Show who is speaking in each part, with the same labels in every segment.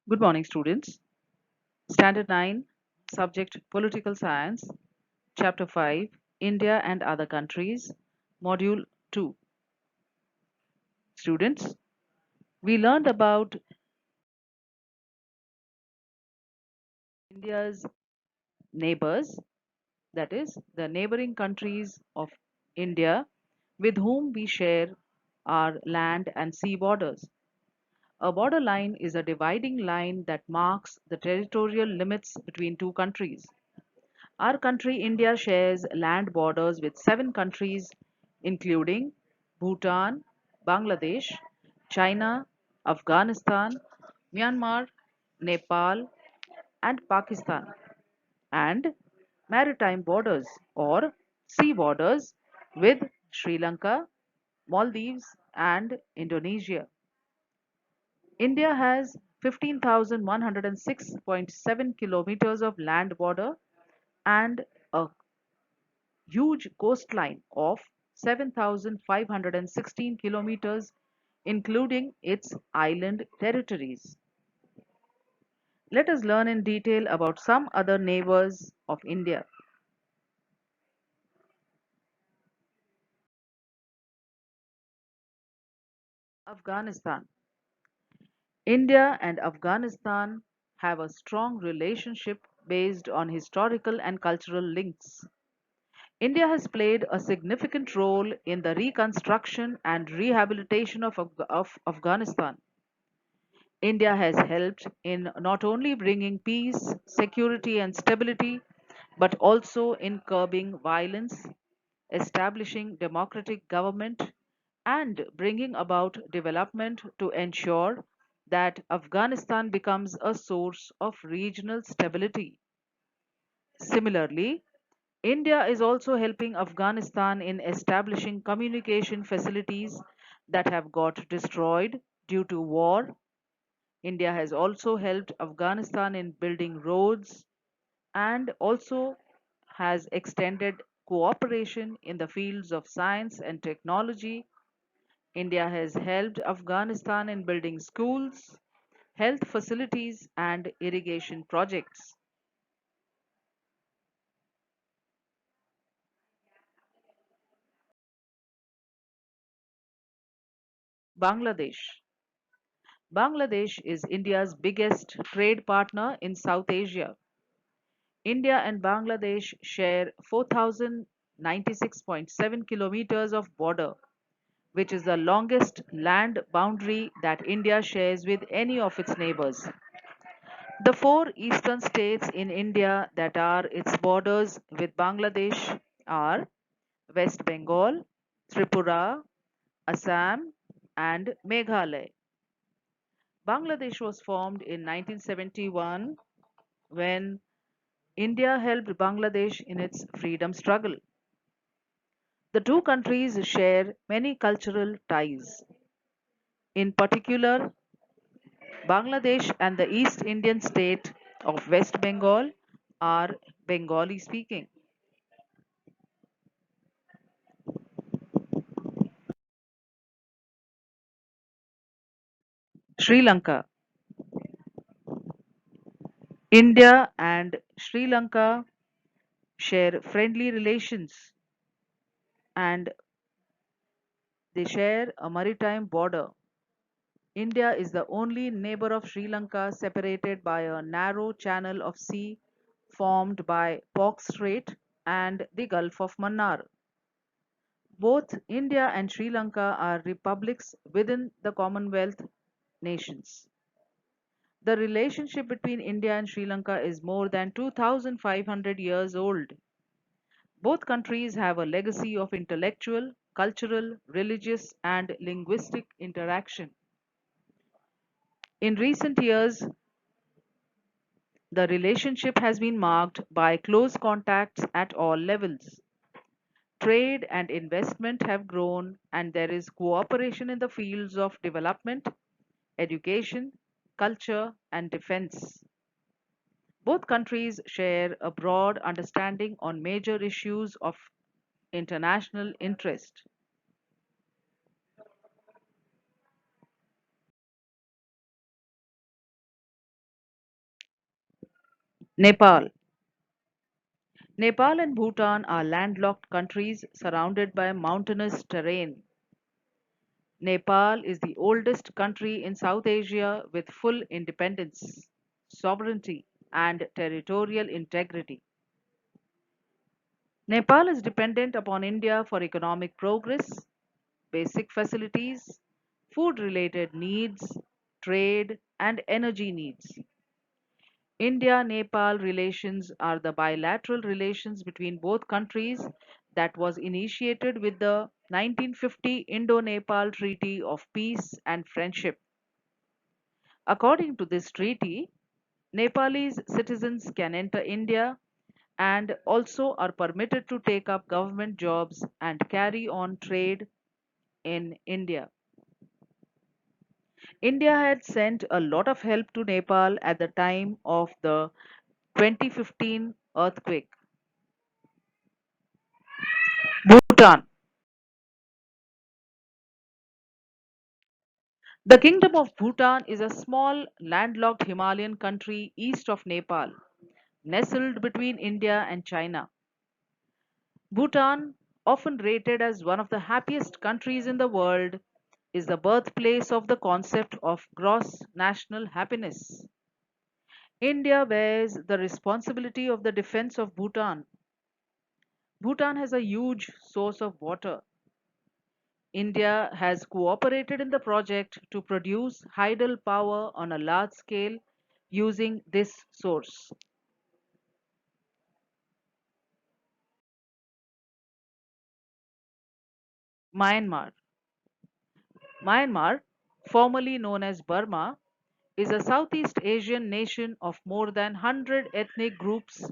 Speaker 1: Good morning, students. Standard 9, Subject Political Science, Chapter 5, India and Other Countries, Module 2. Students, we learned about India's neighbors, that is, the neighboring countries of India with whom we share our land and sea borders. A borderline is a dividing line that marks the territorial limits between two countries. Our country, India, shares land borders with seven countries, including Bhutan, Bangladesh, China, Afghanistan, Myanmar, Nepal, and Pakistan, and maritime borders or sea borders with Sri Lanka, Maldives, and Indonesia. India has 15,106.7 kilometers of land border and a huge coastline of 7,516 kilometers, including its island territories. Let us learn in detail about some other neighbors of India. Afghanistan. India and Afghanistan have a strong relationship based on historical and cultural links. India has played a significant role in the reconstruction and rehabilitation of Afghanistan. India has helped in not only bringing peace, security, and stability, but also in curbing violence, establishing democratic government, and bringing about development to ensure that Afghanistan becomes a source of regional stability. Similarly, India is also helping Afghanistan in establishing communication facilities that have got destroyed due to war. India has also helped Afghanistan in building roads and also has extended cooperation in the fields of science and technology. India has helped Afghanistan in building schools, health facilities, and irrigation projects. Bangladesh. Bangladesh is India's biggest trade partner in South Asia. India and Bangladesh share 4,096.7 kilometers of border, which is the longest land boundary that India shares with any of its neighbors. The four eastern states in India that are its borders with Bangladesh are West Bengal, Tripura, Assam, and Meghalaya. Bangladesh was formed in 1971 when India helped Bangladesh in its freedom struggle. The two countries share many cultural ties. In particular, Bangladesh and the East Indian state of West Bengal are Bengali speaking. Sri Lanka. India and Sri Lanka share friendly relations and they share a maritime border. India is the only neighbor of Sri Lanka separated by a narrow channel of sea formed by Pok Strait and the Gulf of Mannar. Both India and Sri Lanka are republics within the Commonwealth nations. The relationship between India and Sri Lanka is more than 2,500 years old. Both countries have a legacy of intellectual, cultural, religious, and linguistic interaction. In recent years, the relationship has been marked by close contacts at all levels. Trade and investment have grown, and there is cooperation in the fields of development, education, culture, and defense. Both countries share a broad understanding on major issues of international interest. Nepal. Nepal and Bhutan are landlocked countries surrounded by mountainous terrain. Nepal is the oldest country in South Asia with full independence, sovereignty, and territorial integrity. Nepal is dependent upon India for economic progress, basic facilities, food related needs, trade, and energy needs. India Nepal relations are the bilateral relations between both countries that was initiated with the 1950 Indo Nepal Treaty of Peace and Friendship. According to this treaty, Nepalese citizens can enter India and also are permitted to take up government jobs and carry on trade in India. India had sent a lot of help to Nepal at the time of the 2015 earthquake. Bhutan. The Kingdom of Bhutan is a small landlocked Himalayan country east of Nepal, nestled between India and China. Bhutan, often rated as one of the happiest countries in the world, is the birthplace of the concept of gross national happiness. India bears the responsibility of the defense of Bhutan. Bhutan has a huge source of water. India has cooperated in the project to produce hydel power on a large scale using this source. Myanmar. Myanmar, formerly known as Burma, is a Southeast Asian nation of more than 100 ethnic groups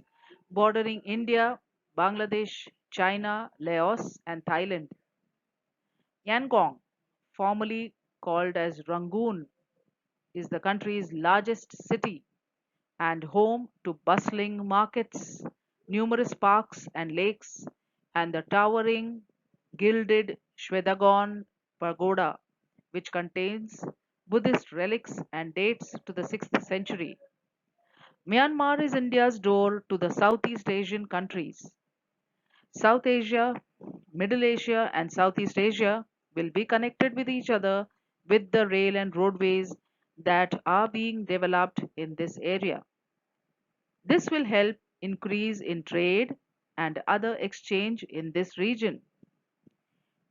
Speaker 1: bordering India, Bangladesh, China, Laos, and Thailand. Yangon, formerly called as Rangoon, is the country's largest city and home to bustling markets, numerous parks and lakes, and the towering gilded Shwedagon Pagoda, which contains Buddhist relics and dates to the 6th century. Myanmar is India's door to the Southeast Asian countries. South Asia, Middle Asia, and Southeast Asia will be connected with each other with the rail and roadways that are being developed in this area. This will help increase in trade and other exchange in this region.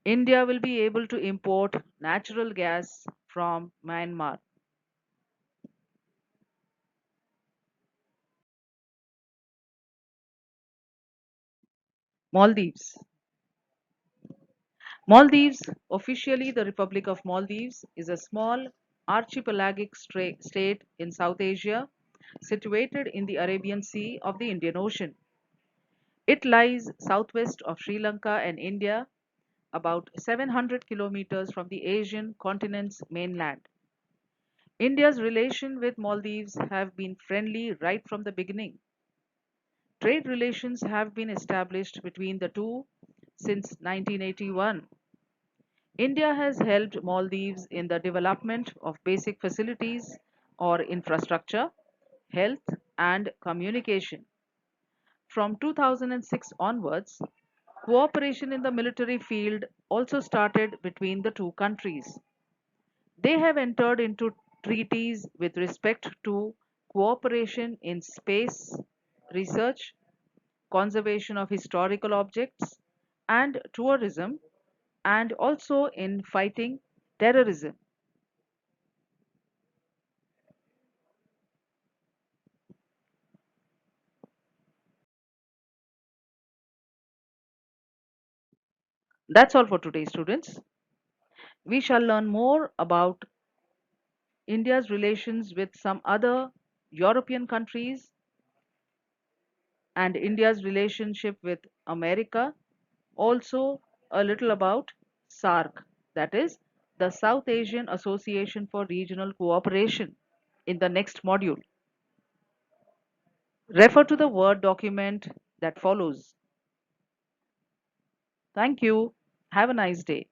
Speaker 1: India will be able to import natural gas from Myanmar. Maldives. Maldives, officially the Republic of Maldives, is a small archipelagic state in South Asia situated in the Arabian Sea of the Indian Ocean. It lies southwest of Sri Lanka and India, about 700 kilometers from the Asian continent's mainland. India's relations with Maldives have been friendly right from the beginning. Trade relations have been established between the two since 1981. India has helped Maldives in the development of basic facilities or infrastructure, health, and communication. From 2006 onwards, cooperation in the military field also started between the two countries. They have entered into treaties with respect to cooperation in space, research, conservation of historical objects, and tourism, and also in fighting terrorism. That's all for today, students. We shall learn more about India's relations with some other European countries and India's relationship with America, also a little about SARC, that is the South Asian Association for Regional Cooperation, in the next module. Refer to the Word document that follows. Thank you. Have a nice day.